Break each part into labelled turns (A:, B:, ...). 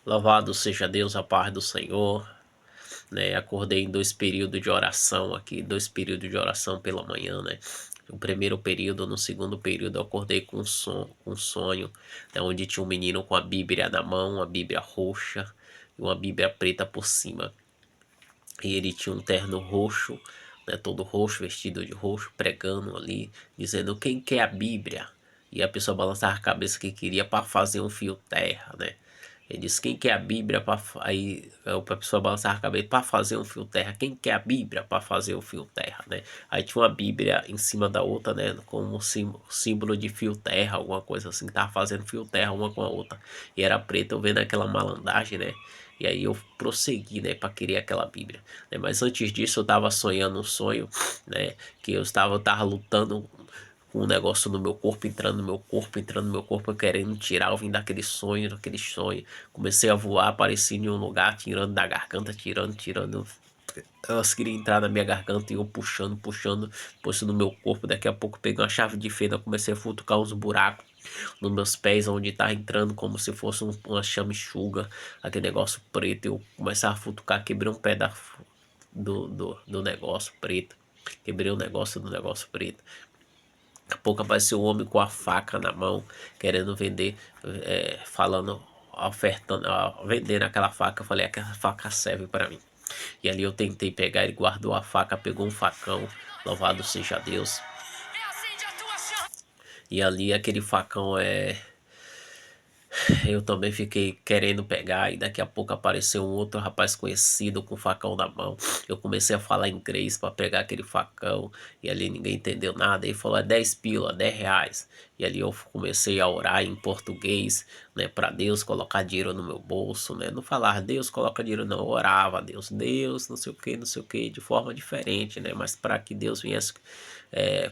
A: Louvado seja Deus, a paz do Senhor, né? Acordei em dois períodos de oração aqui, dois períodos de oração pela manhã, né? No primeiro período, no segundo período, eu acordei com um sonho, né? Onde tinha um menino com a Bíblia na mão, uma Bíblia roxa e uma Bíblia preta por cima. E ele tinha um terno roxo, né? Todo roxo, vestido de roxo, pregando ali, dizendo quem quer a Bíblia. E a pessoa balançava a cabeça que queria para fazer um fio terra, né? Ele disse, quem quer a Bíblia para aí a pessoa balançava a cabeça para fazer um fio terra. Quem quer a Bíblia para fazer o fio terra, né? Aí tinha uma Bíblia em cima da outra, né? Como símbolo de fio terra, alguma coisa assim, que tava fazendo fio terra uma com a outra. E era preto, eu vendo aquela malandragem, né? E aí eu prossegui, né, para querer aquela Bíblia, né? Mas antes disso eu tava sonhando um sonho, né, que eu tava lutando com um negócio no meu corpo, entrando no meu corpo, entrando no meu corpo, eu querendo tirar, eu vim daquele sonho, daquele sonho. Comecei a voar, apareci em um lugar, tirando da garganta, tirando. Elas queriam entrar na minha garganta e eu puxando, puxando, pôs no meu corpo. Daqui a pouco peguei uma chave de fenda, comecei a futucar uns buracos nos meus pés, onde tá entrando como se fosse uma chamichuga, aquele negócio preto. Eu começava a futucar, quebrei um pedaço do negócio preto. Quebrei o negócio do negócio preto. Daqui a pouco apareceu um homem com a faca na mão, querendo vender, falando, ofertando, vendendo aquela faca. Eu falei, aquela faca serve para mim. E ali eu tentei pegar, ele guardou a faca, pegou um facão, louvado seja Deus. E ali aquele facão eu também fiquei querendo pegar e daqui a pouco apareceu um outro rapaz conhecido com o facão na mão. Eu comecei a falar inglês para pegar aquele facão e ali ninguém entendeu nada. Ele falou, é 10 pila, 10 reais. E ali eu comecei a orar em português, né, para Deus colocar dinheiro no meu bolso, né? Não falar Deus coloca dinheiro, não. Eu orava, Deus, não sei o que, de forma diferente, né? Mas para que Deus viesse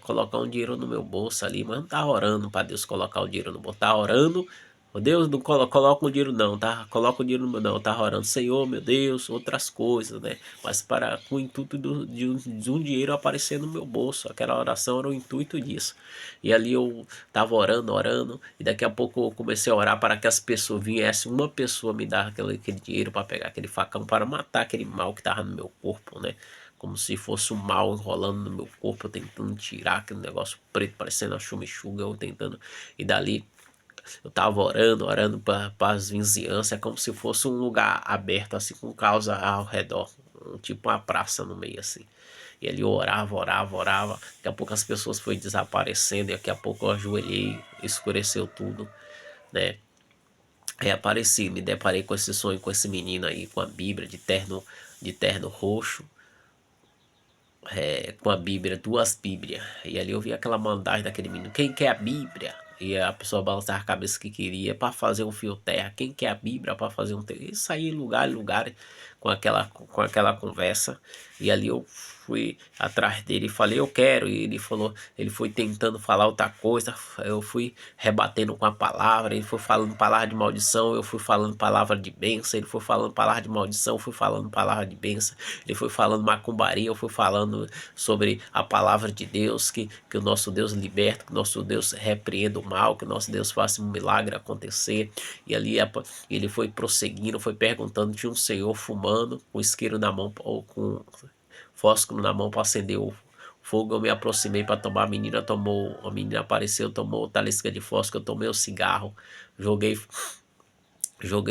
A: colocar um dinheiro no meu bolso ali, mas não tá orando para Deus colocar o dinheiro no bolso, tá orando. Ô Deus, não coloca o dinheiro não, tá? Coloca o dinheiro não, tá orando. Senhor, meu Deus, outras coisas, né? Mas para com o intuito de um dinheiro aparecer no meu bolso. Aquela oração era o intuito disso. E ali eu tava orando, orando, e daqui a pouco eu comecei a orar para que as pessoas viessem, uma pessoa me dar aquele dinheiro para pegar aquele facão para matar aquele mal que tava no meu corpo, né? Como se fosse um mal enrolando no meu corpo, eu tentando tirar aquele negócio preto, parecendo uma chumichuga, eu tentando. E dali eu tava orando, orando para as vizinhanças, é como se fosse um lugar aberto, assim, com causa ao redor, tipo uma praça no meio, assim. E ali eu orava, orava, orava. Daqui a pouco as pessoas foram desaparecendo, e daqui a pouco eu ajoelhei, escureceu tudo, né? Aí apareci, me deparei com esse sonho, com esse menino aí, com a Bíblia de terno roxo, com a Bíblia, duas Bíblias. E ali eu vi aquela maldade daquele menino. Quem quer a Bíblia? E a pessoa balançava a cabeça que queria para fazer um fio terra. Quem quer a Bíblia para fazer um terra? Isso aí, lugar, lugar, com aquela conversa. E ali eu fui atrás dele e falei, eu quero. E ele falou, ele foi tentando falar outra coisa. Eu fui rebatendo com a palavra. Ele foi falando palavra de maldição. Eu fui falando palavra de bênção. Ele foi falando palavra de maldição. Eu fui falando palavra de bênção. Ele foi falando macumbaria. Eu fui falando sobre a palavra de Deus. Que o nosso Deus liberta. Que o nosso Deus repreenda o mal. Que o nosso Deus faça um milagre acontecer. E ali ele foi prosseguindo. Foi perguntando. Tinha um senhor fumando com isqueiro na mão. Ou com fósforo na mão para acender o fogo. Eu me aproximei para tomar. A menina apareceu, tomou outra lisca de fósforo. Eu tomei o cigarro, joguei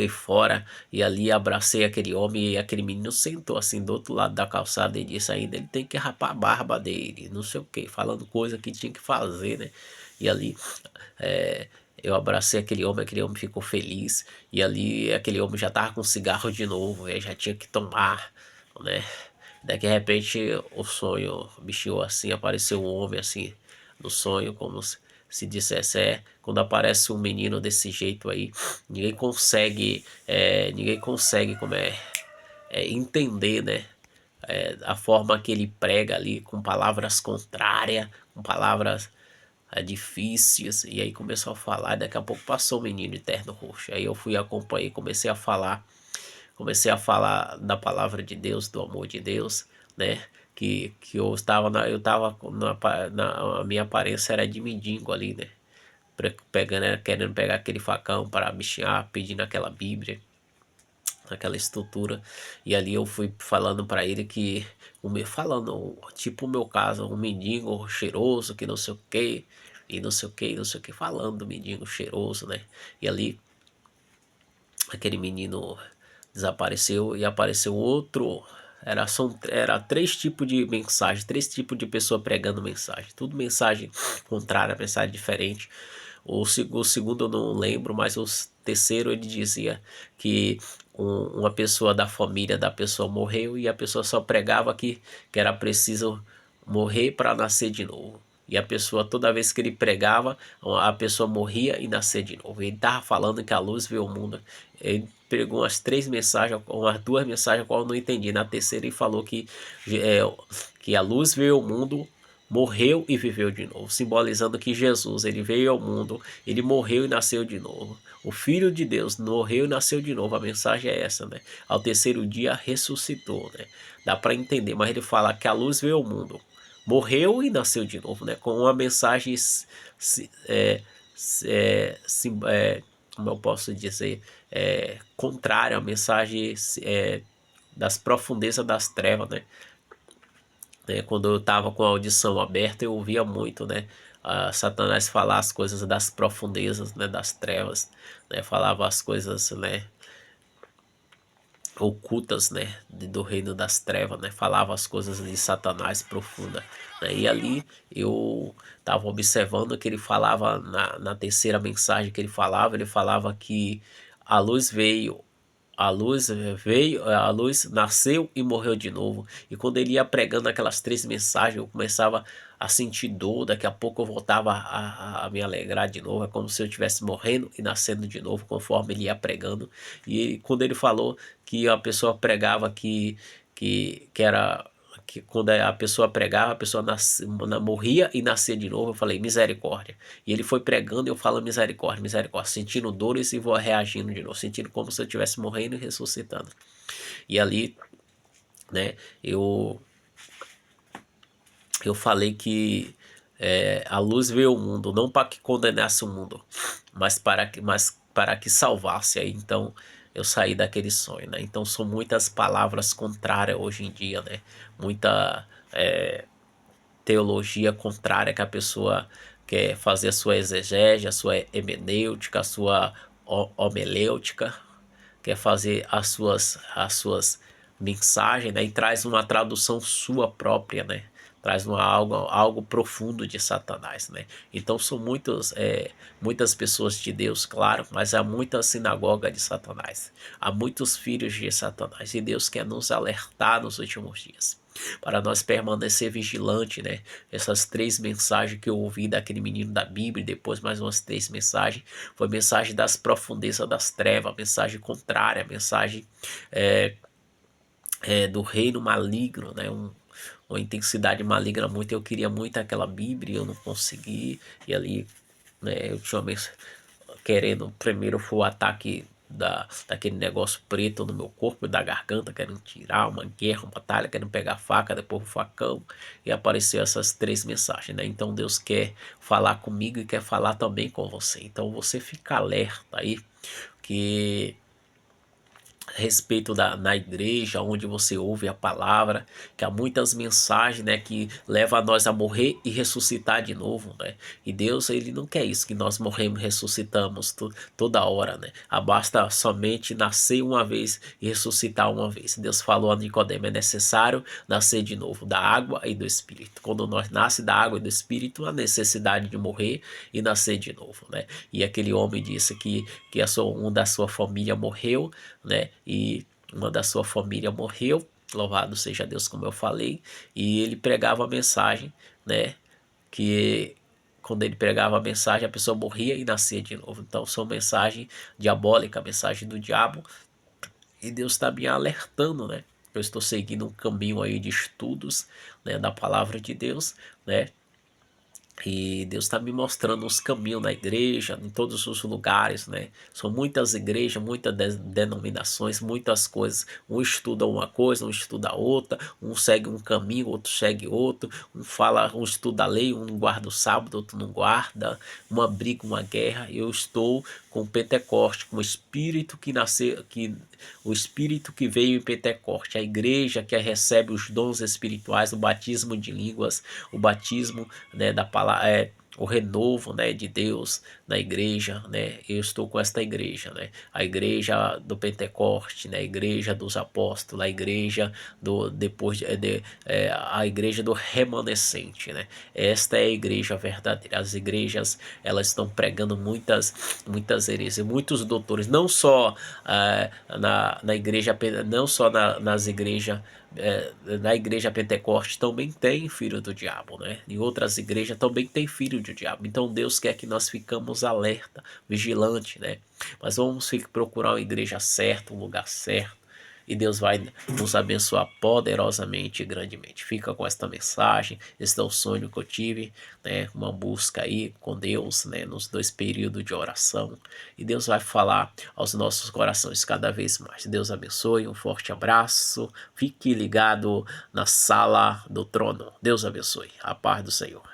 A: fora e ali abracei aquele homem e aquele menino sentou assim do outro lado da calçada e disse ainda ele tem que rapar a barba dele, não sei o que, falando coisa que tinha que fazer, né? E ali eu abracei aquele homem ficou feliz e ali aquele homem já tava com cigarro de novo, já tinha que tomar, né? Daqui a repente o sonho bichou assim, apareceu um homem assim no sonho, como se dissesse, quando aparece um menino desse jeito aí, ninguém consegue entender, né? A forma que ele prega ali, com palavras contrárias, com palavras difíceis, e aí começou a falar, e daqui a pouco passou o menino de terno roxo, aí eu fui acompanhei, comecei a falar da palavra de Deus, do amor de Deus, né? Que eu estava eu estava a minha aparência era de mendigo ali, né? Querendo pegar aquele facão para bichinhar, pedindo aquela Bíblia. naquela estrutura. E ali eu fui falando para ele que, falando, tipo o meu caso, um mendigo cheiroso, que não sei o que, e não sei o que, não sei o que, falando do mendigo cheiroso, né? E ali aquele menino desapareceu e apareceu outro. Era três tipos de mensagem, três tipos de pessoa pregando mensagem. Tudo mensagem contrária, mensagem diferente. O segundo eu não lembro, mas o terceiro ele dizia que uma pessoa da família da pessoa morreu e a pessoa só pregava que era preciso morrer para nascer de novo. E a pessoa, toda vez que ele pregava, a pessoa morria e nascia de novo. Ele estava falando que a luz veio ao mundo. Ele pregou umas três mensagens, umas duas mensagens, qual eu não entendi. Na terceira ele falou é, que a luz veio ao mundo, morreu e viveu de novo, simbolizando que Jesus, ele veio ao mundo, ele morreu e nasceu de novo. O Filho de Deus morreu e nasceu de novo. A mensagem é essa, né? Ao terceiro dia ressuscitou, né? Dá para entender, mas ele fala que a luz veio ao mundo, morreu e nasceu de novo, né? Com uma mensagem, como eu posso dizer, contrária, a mensagem das profundezas das trevas, né? Quando eu estava com a audição aberta, eu ouvia muito, né? Satanás falar as coisas das profundezas, né? Das trevas, né? Falava as coisas, né? Ocultas, né, do reino das trevas, né, falava as coisas de Satanás profunda, né, e ali eu estava observando que ele falava na terceira mensagem que ele falava que a luz veio, a luz nasceu e morreu de novo. E quando ele ia pregando aquelas três mensagens, eu começava a sentir dor. Daqui a pouco eu voltava a me alegrar de novo. É como se eu estivesse morrendo e nascendo de novo, conforme ele ia pregando. E quando ele falou que a pessoa pregava que era que quando a pessoa pregava, a pessoa morria e nascia de novo. Eu falei, misericórdia. E ele foi pregando e eu falo, misericórdia, misericórdia, sentindo dores e vou reagindo de novo, sentindo como se eu estivesse morrendo e ressuscitando. E ali, né, eu falei que a luz veio ao mundo, não para que condenasse o mundo, mas para que salvasse. Aí então eu saí daquele sonho, né? Então são muitas palavras contrárias hoje em dia, né? Muita teologia contrária que a pessoa quer fazer a sua exegese, a sua hemenêutica, a sua homelêutica, quer fazer as suas mensagens, né? E traz uma tradução sua própria, né? Traz algo profundo de Satanás, né? Então são muitas pessoas de Deus, claro, mas há muita sinagoga de Satanás. Há muitos filhos de Satanás. E Deus quer nos alertar nos últimos dias, para nós permanecer vigilante, né? Essas três mensagens que eu ouvi daquele menino da Bíblia, e depois mais umas três mensagens, foi mensagem das profundezas das trevas, mensagem contrária, mensagem é, do reino maligno, né? Uma intensidade maligna muito. Eu queria muito aquela Bíblia, eu não consegui, e ali, né, eu tinha querendo, primeiro foi o ataque daquele negócio preto no meu corpo, da garganta, querendo tirar, uma guerra, uma batalha, querendo pegar a faca, depois o facão, e apareceu essas três mensagens, né? Então Deus quer falar comigo e quer falar também com você. Então você fica alerta aí, que respeito na igreja, onde você ouve a palavra, que há muitas mensagens, né, que levam a nós a morrer e ressuscitar de novo, né? E Deus, ele não quer isso, que nós morremos e ressuscitamos toda hora, né? Basta somente nascer uma vez e ressuscitar uma vez. Deus falou a Nicodemo, é necessário nascer de novo da água e do Espírito. Quando nós nasce da água e do Espírito, a necessidade de morrer e nascer de novo, né? E aquele homem disse que um da sua família morreu, né? E uma da sua família morreu, louvado seja Deus, como eu falei, e ele pregava a mensagem, né? Que quando ele pregava a mensagem, a pessoa morria e nascia de novo. Então, são mensagem diabólica, mensagem do diabo, e Deus está me alertando, né? Eu estou seguindo um caminho aí de estudos, né, da palavra de Deus, né? E Deus está me mostrando os caminhos na igreja, em todos os lugares, né? São muitas igrejas, muitas denominações, muitas coisas. Um estuda uma coisa, um estuda outra, um segue um caminho, outro segue outro, um estuda a lei, um guarda o sábado, outro não guarda, uma briga, uma guerra. Eu estou com o Pentecoste, com o Espírito que nasceu, o Espírito que veio em Pentecoste, a igreja que recebe os dons espirituais, o batismo de línguas, o batismo, né, da palavra, o renovo, né, de Deus na igreja, né? Eu estou com esta igreja, né? A igreja do Pentecoste, né? A igreja dos apóstolos, a igreja do depois a igreja do remanescente, né? Esta é a igreja verdadeira. As igrejas, elas estão pregando muitas heresias, muitos doutores, não só na igreja, não só nas igrejas, na igreja Pentecoste também tem filho do diabo, né? Em outras igrejas também tem filho do diabo. Então Deus quer que nós ficamos alerta, vigilante, né? Mas vamos procurar uma igreja certa, um lugar certo. E Deus vai nos abençoar poderosamente e grandemente. Fica com esta mensagem. Esse é o sonho que eu tive, né? Uma busca aí com Deus, né? Nos 2 períodos de oração. E Deus vai falar aos nossos corações cada vez mais. Deus abençoe. Um forte abraço. Fique ligado na sala do trono. Deus abençoe. A paz do Senhor.